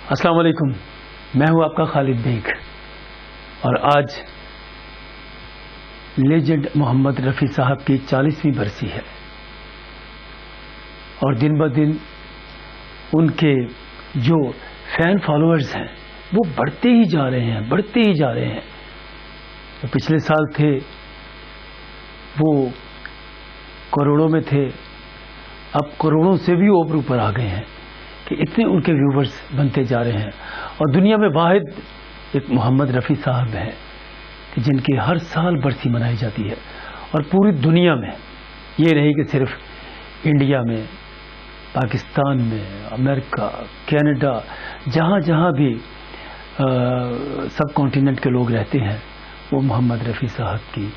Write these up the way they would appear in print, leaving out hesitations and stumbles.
السلام علیکم، میں ہوں آپ کا خالد بیگ، اور آج لیجنڈ محمد رفیع صاحب کی 40ویں برسی ہے، اور دن بدن ان کے جو فین فالوورز ہیں وہ بڑھتے ہی جا رہے ہیں۔ جو پچھلے سال تھے وہ کروڑوں میں تھے، اب کروڑوں سے بھی اوپر آ گئے ہیں کہ اتنے ان کے ویورز بنتے جا رہے ہیں۔ اور دنیا میں واحد ایک محمد رفیع صاحب ہیں کہ جن کی ہر سال برسی منائی جاتی ہے، اور پوری دنیا میں، یہ نہیں کہ صرف انڈیا میں، پاکستان میں، امریکہ، کینیڈا، جہاں جہاں بھی سب کانٹیننٹ کے لوگ رہتے ہیں وہ محمد رفیع صاحب کی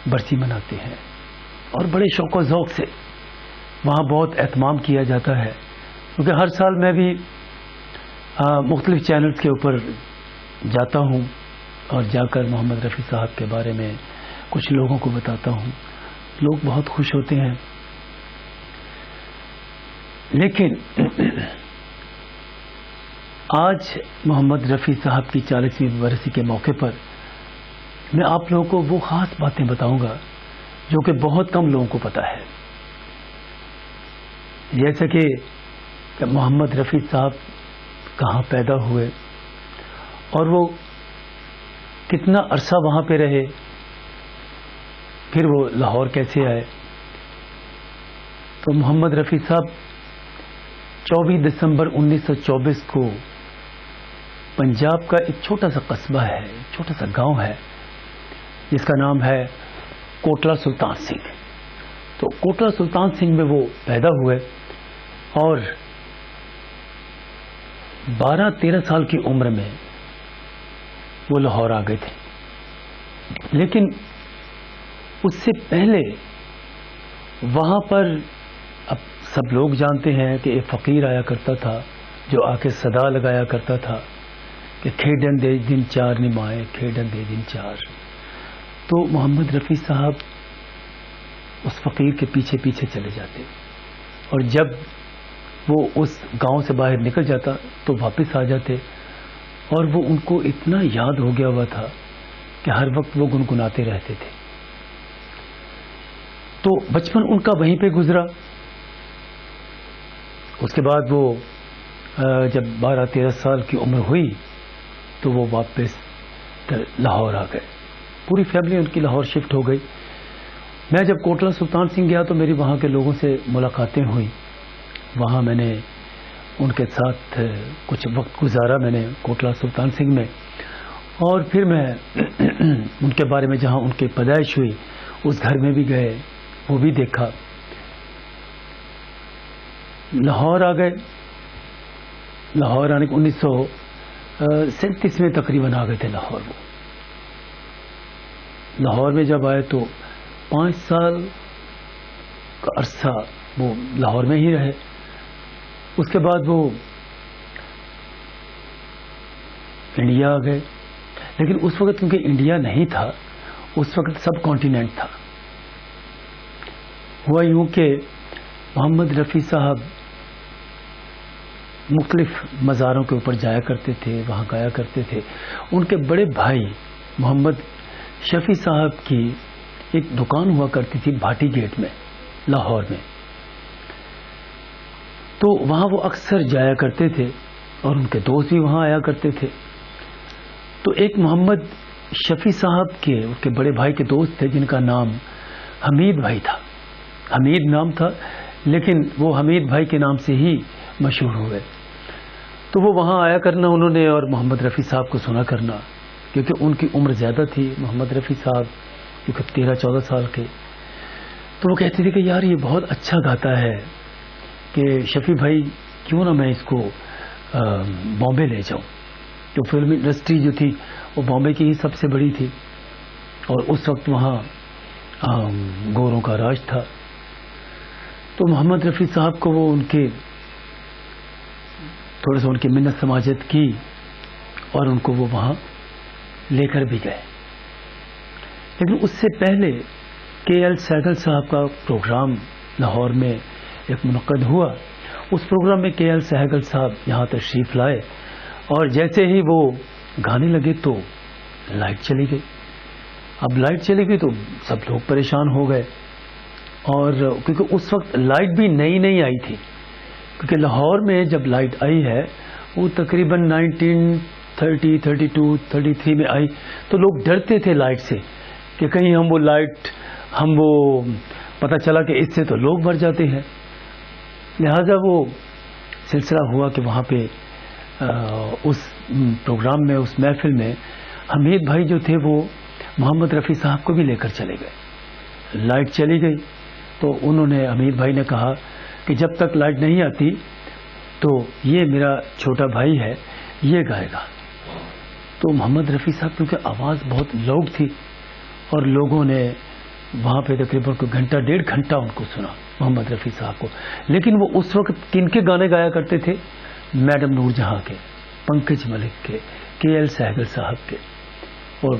برسی مناتے ہیں، اور بڑے شوق و ذوق سے وہاں بہت اہتمام کیا جاتا ہے۔ کیونکہ ہر سال میں بھی مختلف چینلز کے اوپر جاتا ہوں اور جا کر محمد رفیع صاحب کے بارے میں کچھ لوگوں کو بتاتا ہوں، لوگ بہت خوش ہوتے ہیں۔ لیکن آج محمد رفیع صاحب کی 40ویں برسی کے موقع پر میں آپ لوگوں کو وہ خاص باتیں بتاؤں گا جو کہ بہت کم لوگوں کو پتہ ہے، جیسے کہ محمد رفیع صاحب کہاں پیدا ہوئے اور وہ کتنا عرصہ وہاں پہ رہے، پھر وہ لاہور کیسے آئے۔ تو محمد رفیع صاحب 24 دسمبر 1924 کو پنجاب کا ایک چھوٹا سا قصبہ ہے، چھوٹا سا گاؤں ہے جس کا نام ہے کوٹلہ سلطان سنگھ۔ تو کوٹلہ سلطان سنگھ میں وہ پیدا ہوئے، اور 12-13 سال کی عمر میں وہ لاہور آ گئے تھے۔ لیکن اس سے پہلے وہاں پر، اب سب لوگ جانتے ہیں کہ ایک فقیر آیا کرتا تھا جو آ کے صدا لگایا کرتا تھا کہ کھیڈن دے دن چار نمائے، کھیڈن دے دن چار۔ تو محمد رفیع صاحب اس فقیر کے پیچھے پیچھے چلے جاتے، اور جب وہ اس گاؤں سے باہر نکل جاتا تو واپس آ جاتے، اور وہ ان کو اتنا یاد ہو گیا ہوا تھا کہ ہر وقت وہ گنگناتے رہتے تھے۔ تو بچپن ان کا وہیں پہ گزرا۔ اس کے بعد وہ جب 12-13 سال کی عمر ہوئی تو وہ واپس لاہور آ گئے، پوری فیملی ان کی لاہور شفٹ ہو گئی۔ میں جب کوٹلہ سلطان سنگھ گیا تو میری وہاں کے لوگوں سے ملاقاتیں ہوئیں، وہاں میں نے ان کے ساتھ کچھ وقت گزارا، میں نے کوٹلہ سلطان سنگھ میں، اور پھر میں ان کے بارے میں جہاں ان کی پیدائش ہوئی اس گھر میں بھی گئے، وہ بھی دیکھا۔ لاہور آ گئے، لاہور آنے کے 1937 میں تقریباً آ گئے تھے لاہور۔ وہ لاہور میں جب آئے تو 5 سال کا عرصہ وہ لاہور میں ہی رہے۔ اس کے بعد وہ انڈیا آ گئے، لیکن اس وقت کیونکہ انڈیا نہیں تھا، اس وقت سب کانٹیننٹ تھا۔ ہوا یوں کہ محمد رفیع صاحب مختلف مزاروں کے اوپر جایا کرتے تھے، وہاں گایا کرتے تھے۔ ان کے بڑے بھائی محمد شفیع صاحب کی ایک دکان ہوا کرتی تھی بھاٹی گیٹ میں لاہور میں، تو وہاں وہ اکثر جایا کرتے تھے، اور ان کے دوست بھی وہاں آیا کرتے تھے۔ تو ایک محمد شفیع صاحب کے ان کے بڑے بھائی کے دوست تھے جن کا نام حمید بھائی تھا، حمید نام تھا، لیکن وہ حمید بھائی کے نام سے ہی مشہور ہوئے۔ تو وہ وہاں آیا کرنا انہوں نے، اور محمد رفیع صاحب کو سنا کرنا، کیونکہ ان کی عمر زیادہ تھی، محمد رفیع صاحب کیونکہ 13-14 سال کے۔ تو وہ کہتے تھے کہ یار یہ بہت اچھا گاتا ہے، کہ شفیع بھائی کیوں نہ میں اس کو بامبے لے جاؤں۔ تو فلم انڈسٹری جو تھی وہ بامبے کی ہی سب سے بڑی تھی، اور اس وقت وہاں گوروں کا راج تھا۔ تو محمد رفیع صاحب کو وہ ان کے تھوڑا سا ان کی منت سماجت کی، اور ان کو وہ وہاں لے کر بھی گئے۔ لیکن اس سے پہلے کے ایل سہگل صاحب کا پروگرام لاہور میں ایک منعقد ہوا۔ اس پروگرام میں کے ایل سہگل صاحب یہاں تشریف لائے، اور جیسے ہی وہ گانے لگے تو لائٹ چلی گئی. اب لائٹ چلی گئی تو سب لوگ پریشان ہو گئے. اور کیونکہ اس وقت لائٹ بھی نئی نئی آئی تھی، کیونکہ لاہور میں جب لائٹ آئی ہے وہ تقریباً 1930 32 33 میں آئی، تو لوگ ڈرتے تھے لائٹ سے کہ کہیں ہم وہ پتہ چلا کہ اس سے تو لوگ مر جاتے ہیں. لہذا وہ سلسلہ ہوا کہ وہاں پہ اس پروگرام میں، اس محفل میں حمید بھائی جو تھے وہ محمد رفیع صاحب کو بھی لے کر چلے گئے. لائٹ چلی گئی تو انہوں نے، حمید بھائی نے کہا کہ جب تک لائٹ نہیں آتی تو یہ میرا چھوٹا بھائی ہے، یہ گائے گا. تو محمد رفیع صاحب کیونکہ آواز بہت لاؤڈ تھی اور لوگوں نے وہاں پہ تقریباً کوئی گھنٹہ 1.5 گھنٹہ ان کو سنا، محمد رفیع صاحب کو. لیکن وہ اس وقت کن کے گانے گایا کرتے تھے؟ میڈم نور جہاں کے، پنکج ملک کے، کے ایل سہگل صاحب کے اور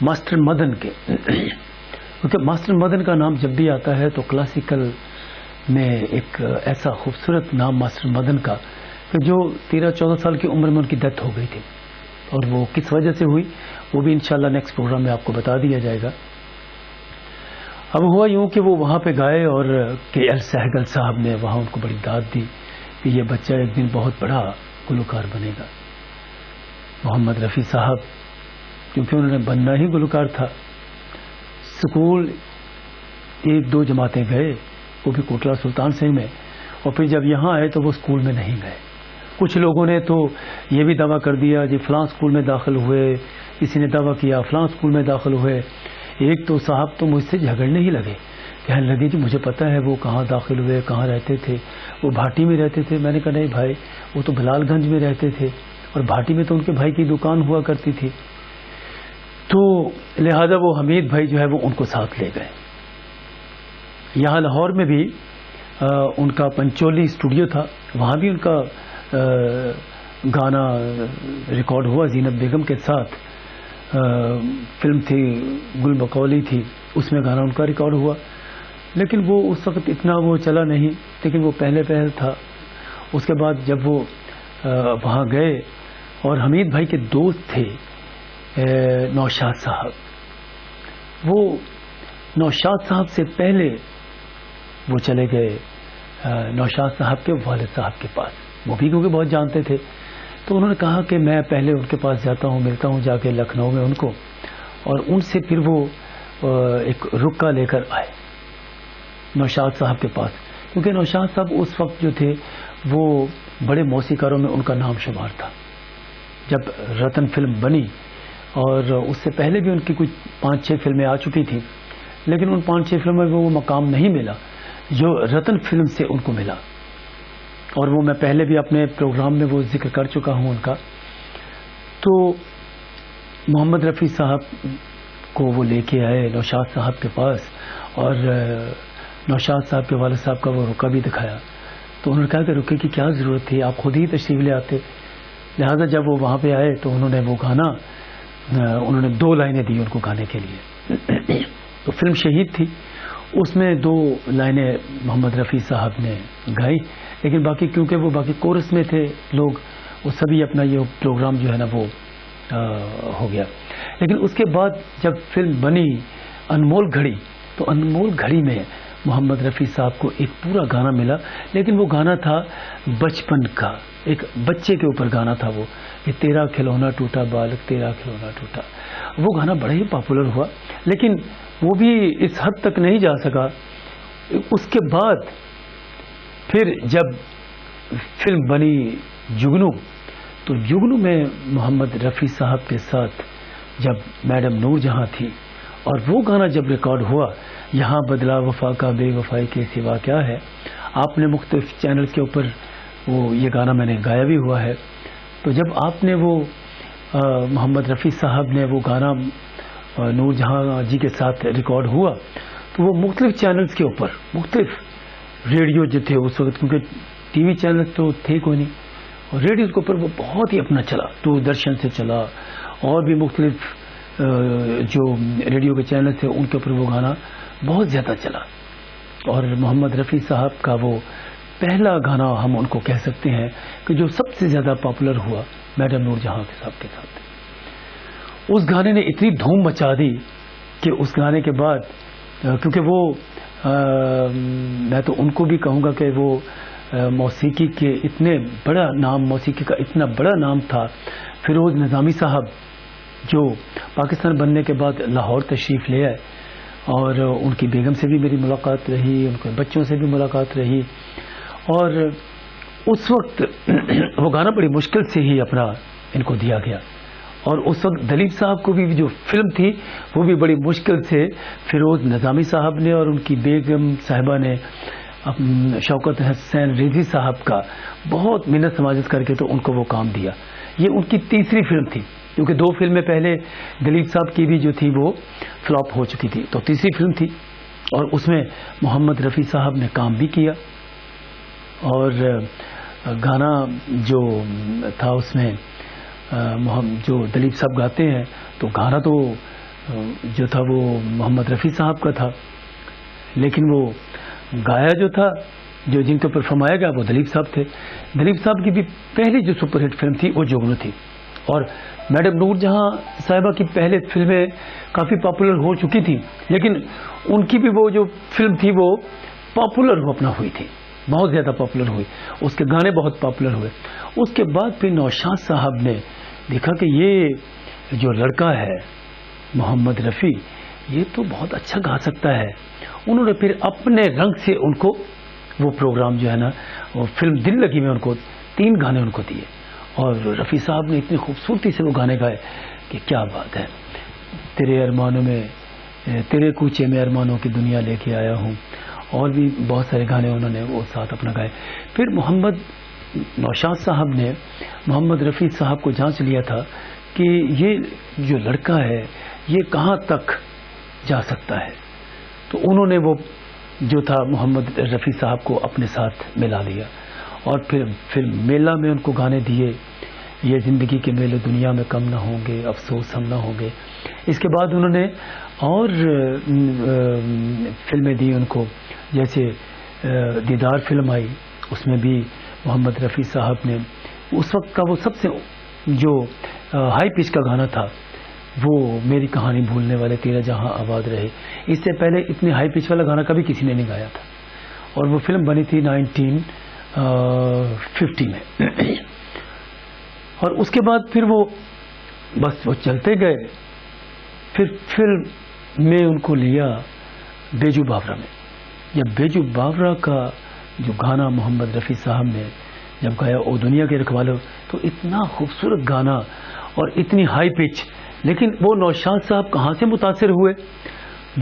ماسٹر مدن کے. کیونکہ ماسٹر مدن کا نام جب بھی آتا ہے تو کلاسیکل میں ایک ایسا خوبصورت نام ماسٹر مدن کا کہ جو 13-14 سال کی عمر میں ان کی ڈیتھ ہو گئی تھی، اور وہ کس وجہ سے ہوئی وہ بھی انشاءاللہ نیکسٹ پروگرام میں آپ کو بتا دیا جائے گا. اب ہوا یوں کہ وہ وہاں پہ گائے اور کے ایل سہگل صاحب نے وہاں ان کو بڑی داد دی کہ یہ بچہ ایک دن بہت بڑا گلوکار بنے گا. محمد رفیع صاحب کیونکہ انہوں نے بننا ہی گلوکار تھا، اسکول 1-2 جماعتیں گئے، وہ بھی کوٹلہ سلطان سنگھ میں، اور پھر جب یہاں آئے تو وہ اسکول میں نہیں گئے. کچھ لوگوں نے تو یہ بھی دعویٰ کر دیا جی فلاں اسکول میں داخل ہوئے، کسی نے دعویٰ کیا فلاں اسکول میں داخل ہوئے. ایک تو صاحب تو مجھ سے جھگڑنے ہی لگے، کہنے لگے جی مجھے پتہ ہے وہ کہاں داخل ہوئے، کہاں رہتے تھے. وہ بھاٹی میں رہتے تھے. میں نے کہا نہیں بھائی، وہ تو بلال گنج میں رہتے تھے اور بھاٹی میں تو ان کے بھائی کی دکان ہوا کرتی تھی. تو لہذا وہ حمید بھائی جو ہے وہ ان کو ساتھ لے گئے. یہاں لاہور میں بھی ان کا پنچولی اسٹوڈیو تھا، وہاں بھی ان کا گانا ریکارڈ ہوا زینت بیگم کے ساتھ. فلم تھی گل بقولی تھی، اس میں گانا ان کا ریکارڈ ہوا، لیکن وہ اس وقت اتنا وہ چلا نہیں، لیکن وہ پہلے تھا. اس کے بعد جب وہ وہاں گئے اور حمید بھائی کے دوست تھے نوشاد صاحب، وہ نوشاد صاحب سے پہلے وہ چلے گئے نوشاد صاحب کے والد صاحب کے پاس. وہ بھی کیونکہ بہت جانتے تھے تو انہوں نے کہا کہ میں پہلے ان کے پاس جاتا ہوں، ملتا ہوں جا کے لکھنؤ میں ان کو، اور ان سے پھر وہ ایک رکا لے کر آئے نوشاد صاحب کے پاس. کیونکہ نوشاد صاحب اس وقت جو تھے وہ بڑے موسیقاروں میں ان کا نام شمار تھا. جب رتن فلم بنی اور اس سے پہلے بھی ان کی کچھ 5-6 فلمیں آ چکی تھیں، لیکن ان 5-6 فلموں میں وہ مقام نہیں ملا جو رتن فلم سے ان کو ملا. اور وہ میں پہلے بھی اپنے پروگرام میں وہ ذکر کر چکا ہوں ان کا. تو محمد رفیع صاحب کو وہ لے کے آئے نوشاد صاحب کے پاس، اور نوشاد صاحب کے والد صاحب کا وہ رکا بھی دکھایا. تو انہوں نے کہا کہ رکے کی کیا ضرورت تھی، آپ خود ہی تشریف لے آتے. لہذا جب وہ وہاں پہ آئے تو انہوں نے وہ گانا، انہوں نے 2 لائنیں دی ان کو گانے کے لیے. تو فلم شہید تھی، اس میں 2 لائنیں محمد رفیع صاحب نے گائی، لیکن باقی کیونکہ وہ باقی کورس میں تھے لوگ، وہ سبھی اپنا یہ پروگرام جو ہے نا وہ ہو گیا. لیکن اس کے بعد جب فلم بنی انمول گھڑی، تو انمول گھڑی میں محمد رفیع صاحب کو ایک پورا گانا ملا، لیکن وہ گانا تھا بچپن کا، ایک بچے کے اوپر گانا تھا وہ، کہ تیرا کھلونا ٹوٹا بالک تیرا کھلونا ٹوٹا. وہ گانا بڑا ہی پاپولر ہوا، لیکن وہ بھی اس حد تک نہیں جا سکا. اس کے بعد پھر جب فلم بنی جگنو، تو جگنو میں محمد رفیع صاحب کے ساتھ جب میڈم نور جہاں تھی، اور وہ گانا جب ریکارڈ ہوا، یہاں بدلا وفا کا بے وفائی کے سوا کیا ہے، آپ نے مختلف چینل کے اوپر وہ یہ گانا میں نے گایا بھی ہوا ہے. تو جب آپ نے وہ محمد رفیع صاحب نے وہ گانا نور جہاں جی کے ساتھ ریکارڈ ہوا، تو وہ مختلف چینلز کے اوپر، مختلف ریڈیو جو تھے اس وقت، کیونکہ ٹی وی چینل تو تھے کوئی نہیں، اور ریڈیو کے اوپر وہ بہت ہی اپنا چلا، دوردرشن سے چلا، اور بھی مختلف جو ریڈیو کے چینل تھے ان کے اوپر وہ گانا بہت زیادہ چلا. اور محمد رفیع صاحب کا وہ پہلا گانا ہم ان کو کہہ سکتے ہیں کہ جو سب سے زیادہ پاپولر ہوا، میڈم نور جہاں صاحب کے ساتھ. اس گانے نے اتنی دھوم مچا دی کہ اس گانے کے بعد کیونکہ وہ میں تو ان کو بھی کہوں گا کہ وہ موسیقی کے اتنے بڑا نام، موسیقی کا اتنا بڑا نام تھا. فیروز نظامی صاحب جو پاکستان بننے کے بعد لاہور تشریف لے آئے، اور ان کی بیگم سے بھی میری ملاقات رہی، ان کے بچوں سے بھی ملاقات رہی. اور اس وقت وہ گانا بڑی مشکل سے ہی اپنا ان کو دیا گیا. اور اس وقت دلیپ صاحب کو بھی جو فلم تھی وہ بھی بڑی مشکل سے فیروز نظامی صاحب نے اور ان کی بیگم صاحبہ نے شوکت حسین رضوی صاحب کا بہت محنت سماجت کر کے تو ان کو وہ کام دیا. یہ ان کی تیسری فلم تھی، کیونکہ 2 فلمیں پہلے دلیپ صاحب کی بھی جو تھی وہ فلاپ ہو چکی تھی، تو تیسری فلم تھی. اور اس میں محمد رفیع صاحب نے کام بھی کیا. اور گانا جو تھا اس میں جو دلیپ صاحب گاتے ہیں، تو گانا تو جو تھا وہ محمد رفیع صاحب کا تھا، لیکن وہ گایا جو تھا، جو جن کے اوپر فرمایا گیا وہ دلیپ صاحب تھے. دلیپ صاحب کی بھی پہلی جو سپر ہٹ فلم تھی وہ جگنو تھی. اور میڈم نور جہاں صاحبہ کی پہلے فلمیں کافی پاپولر ہو چکی تھی، لیکن ان کی بھی وہ جو فلم تھی وہ پاپولر اپنا ہوئی تھی، بہت زیادہ پاپولر ہوئی، اس کے گانے بہت پاپولر ہوئے. اس کے بعد پھر نوشاد صاحب نے دیکھا کہ یہ جو لڑکا ہے محمد رفیع، یہ تو بہت اچھا گا سکتا ہے. انہوں نے پھر اپنے رنگ سے ان کو وہ پروگرام جو ہے نا، وہ فلم دل لگی میں ان کو 3 گانے ان کو دیے. اور رفیع صاحب نے اتنی خوبصورتی سے وہ گانے گائے کہ کیا بات ہے. تیرے ارمانوں میں، تیرے کوچے میں ارمانوں کی دنیا لے کے آیا ہوں، اور بھی بہت سارے گانے انہوں نے وہ ساتھ اپنا گائے. پھر نوشاد صاحب نے محمد رفیع صاحب کو جانچ لیا تھا کہ یہ جو لڑکا ہے یہ کہاں تک جا سکتا ہے، تو انہوں نے وہ جو تھا محمد رفیع صاحب کو اپنے ساتھ ملا لیا. اور پھر میلہ میں ان کو گانے دیے، یہ زندگی کے میلے دنیا میں کم نہ ہوں گے، افسوس ہم نہ ہوں گے. اس کے بعد انہوں نے اور فلمیں دی ان کو، جیسے دیدار فلم آئی، اس میں بھی محمد رفیع صاحب نے اس وقت کا وہ سب سے جو ہائی پچ کا گانا تھا وہ میری کہانی بھولنے والے تیرا جہاں آباد رہے. اس سے پہلے اتنے ہائی پچ والا گانا کبھی کسی نے نہیں گایا تھا. اور وہ فلم بنی تھی 1950 میں. اور اس کے بعد پھر وہ بس وہ چلتے گئے. پھر فلم میں ان کو لیا بیجو باورا میں. جب بیجو باورا کا جو گانا محمد رفیع صاحب نے جب گایا او دنیا کے رکھوالو، تو اتنا خوبصورت گانا اور اتنی ہائی پچ. لیکن وہ نوشاد صاحب کہاں سے متاثر ہوئے؟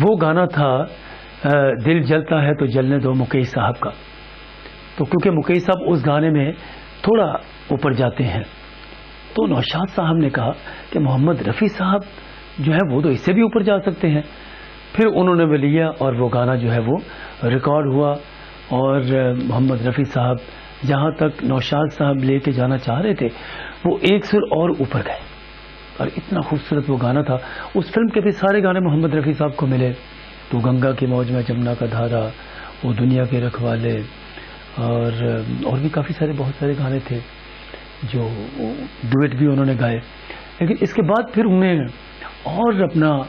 وہ گانا تھا دل جلتا ہے تو جلنے دو، مکیش صاحب کا. تو کیونکہ مکیش صاحب اس گانے میں تھوڑا اوپر جاتے ہیں، تو نوشاد صاحب نے کہا کہ محمد رفیع صاحب جو ہے وہ تو اس سے بھی اوپر جا سکتے ہیں. پھر انہوں نے وہ لیا اور وہ گانا جو ہے وہ ریکارڈ ہوا. اور محمد رفیع صاحب جہاں تک نوشاد صاحب لے کے جانا چاہ رہے تھے وہ ایک سر اور اوپر گئے. اور اتنا خوبصورت وہ گانا تھا. اس فلم کے بھی سارے گانے محمد رفیع صاحب کو ملے. تو گنگا کی موج میں جمنا کا دھارا، وہ دنیا کے رکھوالے، اور بھی کافی سارے بہت سارے گانے تھے جو ڈویٹ بھی انہوں نے گائے. لیکن اس کے بعد پھر انہیں اور اپنا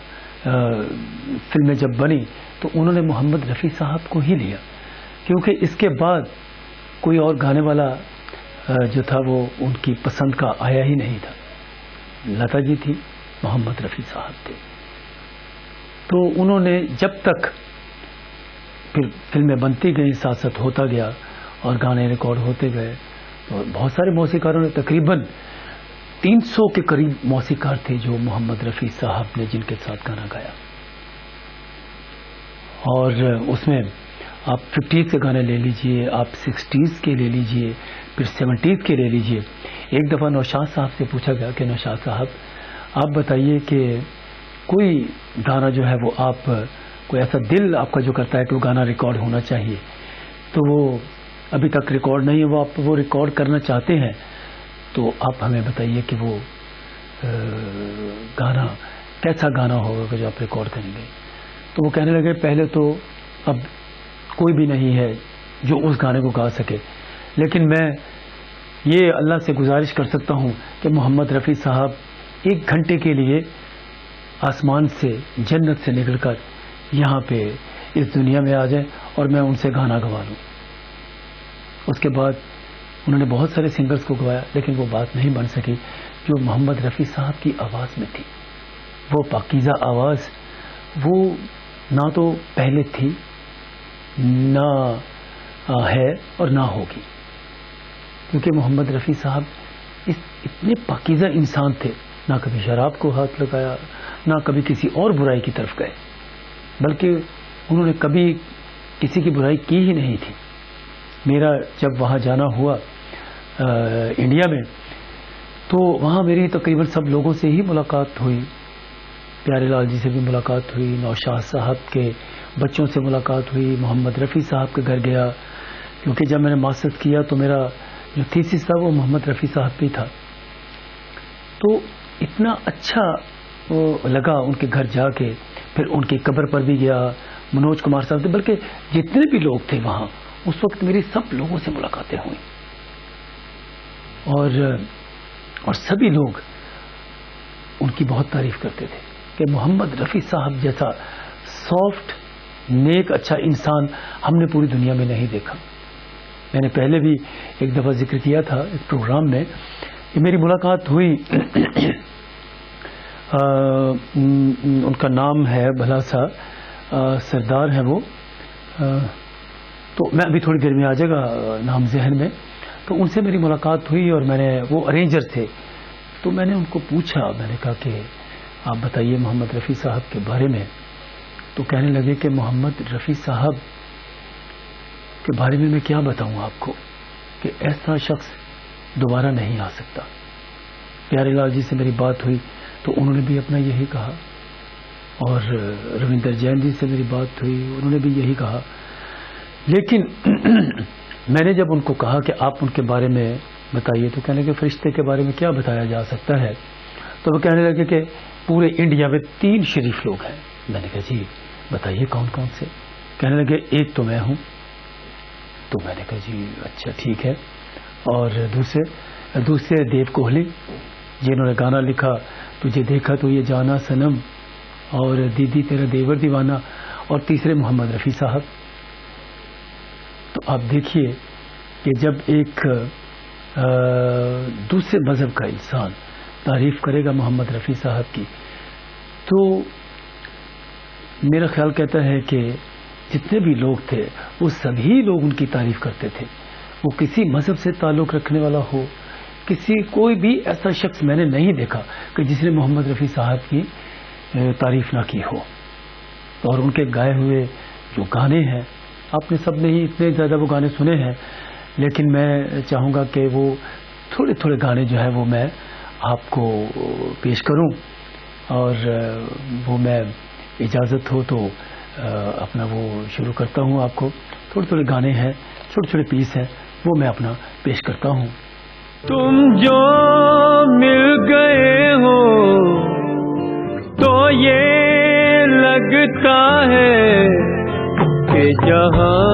فلمیں جب بنی تو انہوں نے محمد رفیع صاحب کو ہی لیا، کیونکہ اس کے بعد کوئی اور گانے والا جو تھا وہ ان کی پسند کا آیا ہی نہیں تھا. لتا جی تھی، محمد رفیع صاحب تھے. تو انہوں نے جب تک پھر فلمیں بنتی گئیں، ساتھ ساتھ ہوتا گیا اور گانے ریکارڈ ہوتے گئے. تو بہت سارے موسیقاروں نے، تقریباً 300 کے قریب موسیقار تھے جو محمد رفیع صاحب نے جن کے ساتھ گانا گایا. اور اس میں آپ 50s کے گانے لے لیجئے، آپ 60s کے لے لیجئے، پھر 70s کے لے لیجئے. ایک دفعہ نوشاد صاحب سے پوچھا گیا کہ نوشاد صاحب آپ بتائیے کہ کوئی گانا جو ہے وہ آپ کوئی ایسا دل آپ کا جو کرتا ہے کہ وہ گانا ریکارڈ ہونا چاہیے، تو وہ ابھی تک ریکارڈ نہیں ہے، وہ آپ وہ ریکارڈ کرنا چاہتے ہیں، تو آپ ہمیں بتائیے کہ وہ گانا کیسا گانا ہوگا کہ جو آپ ریکارڈ کریں گے. تو وہ کہنے لگے پہلے تو اب کوئی بھی نہیں ہے جو اس گانے کو گا سکے، لیکن میں یہ اللہ سے گزارش کر سکتا ہوں کہ محمد رفیع صاحب 1 گھنٹے کے لیے آسمان سے، جنت سے نکل کر یہاں پہ اس دنیا میں آ جائیں اور میں ان سے گانا گوا لوں. اس کے بعد انہوں نے بہت سارے سنگرز کو گوایا، لیکن وہ بات نہیں بن سکی جو محمد رفیع صاحب کی آواز میں تھی. وہ پاکیزہ آواز وہ نہ تو پہلے تھی، نہ ہے اور نہ ہوگی، کیونکہ محمد رفیع صاحب اتنے پاکیزہ انسان تھے. نہ کبھی شراب کو ہاتھ لگایا، نہ کبھی کسی اور برائی کی طرف گئے، بلکہ انہوں نے کبھی کسی کی برائی کی ہی نہیں تھی. میرا جب وہاں جانا ہوا انڈیا میں، تو وہاں میری تقریباً سب لوگوں سے ہی ملاقات ہوئی. پیارے لال جی سے بھی ملاقات ہوئی، نوشاد صاحب کے بچوں سے ملاقات ہوئی، محمد رفیع صاحب کے گھر گیا، کیونکہ جب میں نے ماسٹرز کیا تو میرا جو تھیسس تھا وہ محمد رفیع صاحب بھی تھا. تو اتنا اچھا لگا ان کے گھر جا کے. پھر ان کی قبر پر بھی گیا، منوج کمار صاحب تھے، بلکہ جتنے بھی لوگ تھے وہاں اس وقت میری سب لوگوں سے ملاقاتیں ہوئیں، اور سبھی لوگ ان کی بہت تعریف کرتے تھے کہ محمد رفیع صاحب جیسا سافٹ، نیک، اچھا انسان ہم نے پوری دنیا میں نہیں دیکھا. میں نے پہلے بھی ایک دفعہ ذکر کیا تھا ایک پروگرام میں کہ میری ملاقات ہوئی. ان کا نام ہے بھلا سا سردار ہے وہ، تو میں ابھی تھوڑی دیر میں آ جائے گا نام ذہن میں. تو ان سے میری ملاقات ہوئی اور میں نے، وہ ارینجر تھے، تو میں نے ان کو پوچھا، میں نے کہا کہ آپ بتائیے محمد رفیع صاحب کے بارے میں. تو کہنے لگے کہ محمد رفیع صاحب کے بارے میں میں کیا بتاؤں آپ کو کہ ایسا شخص دوبارہ نہیں آ سکتا. پیارے لال جی سے میری بات ہوئی تو انہوں نے بھی اپنا یہی کہا، اور رویندر جین جی سے میری بات ہوئی، انہوں نے بھی یہی کہا. لیکن میں نے جب ان کو کہا کہ آپ ان کے بارے میں بتائیے، تو کہنے لگے فرشتے کے بارے میں کیا بتایا جا سکتا ہے. تو وہ کہنے لگے کہ پورے انڈیا میں 3 شریف لوگ ہیں. میں نے کہا جی بتائیے کون کون سے. کہنے لگے ایک تو میں ہوں. تو میں نے کہا جی اچھا ٹھیک ہے. اور دوسرے دیو کوہلی جنہوں نے گانا لکھا تجھے دیکھا تو یہ جانا سنم، اور دیدی تیرا دیور دیوانہ. اور تیسرے محمد رفیع صاحب. تو آپ دیکھیے کہ جب ایک دوسرے مذہب کا انسان تعریف کرے گا محمد رفیع صاحب کی، تو میرا خیال کہتا ہے کہ جتنے بھی لوگ تھے وہ سبھی لوگ ان کی تعریف کرتے تھے. وہ کسی مذہب سے تعلق رکھنے والا ہو، کوئی بھی ایسا شخص میں نے نہیں دیکھا کہ جس نے محمد رفیع صاحب کی تعریف نہ کی ہو. اور ان کے گائے ہوئے جو گانے ہیں، آپ نے سب نے ہی اتنے زیادہ وہ گانے سنے ہیں، لیکن میں چاہوں گا کہ وہ تھوڑے تھوڑے گانے جو ہے وہ میں آپ کو پیش کروں. اور وہ میں اجازت ہو تو اپنا وہ شروع کرتا ہوں. آپ کو تھوڑے تھوڑے گانے ہیں، چھوٹے چھوٹے پیس ہیں، وہ میں اپنا پیش کرتا ہوں. تم جو مل گئے ہو تو یہ لگتا ہے کہ جہاں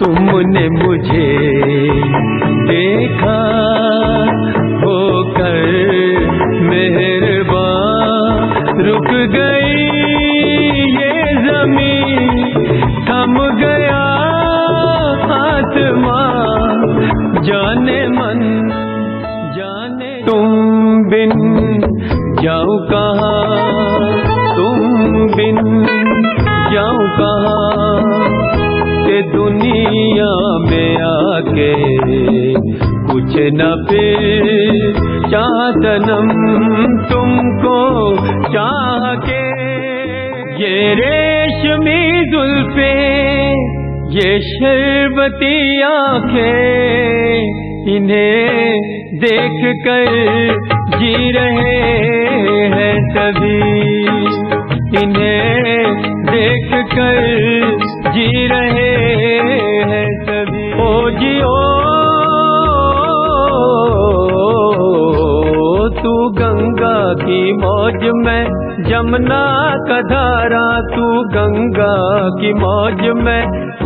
تم نے مجھے دیکھا ہو کر مہربان رک گئی یہ زمین، تھم گیا جانے من جانے. تم بن جاؤ کہاں، تم بن جاؤ کہاں کہ دنیا میں آ کے کچھ نہ پہچانم تم کو چاہ کے. یہ ریشمی زلفیں، یہ شربتی آنکھیں، انہیں دیکھ کر جی رہے ہیں سبھی، انہیں دیکھ کر جی رہے ہیں سبھی. او جیو تو گنگا کی موج میں جمنا کا دھارا، تو گنگا کی موج میں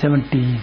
70s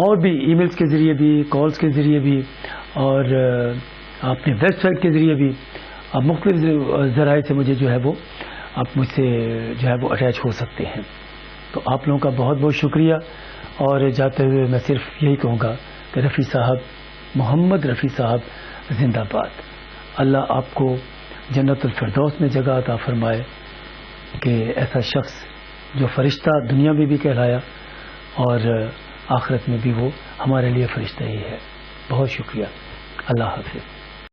اور بھی ای میلز کے ذریعے بھی، کالز کے ذریعے بھی، اور اپنے ویب سائٹ کے ذریعے بھی آپ مختلف ذرائع سے مجھے جو ہے وہ آپ مجھ سے جو ہے وہ اٹیچ ہو سکتے ہیں. تو آپ لوگوں کا بہت بہت شکریہ. اور جاتے ہوئے میں صرف یہی کہوں گا کہ رفیع صاحب، محمد رفیع صاحب زندہ باد. اللہ آپ کو جنت الفردوس میں جگہ عطا فرمائے کہ ایسا شخص جو فرشتہ دنیا میں بھی کہلایا اور آخرت میں بھی وہ ہمارے لیے فرشتہ ہی ہے. بہت شکریہ. اللہ حافظ.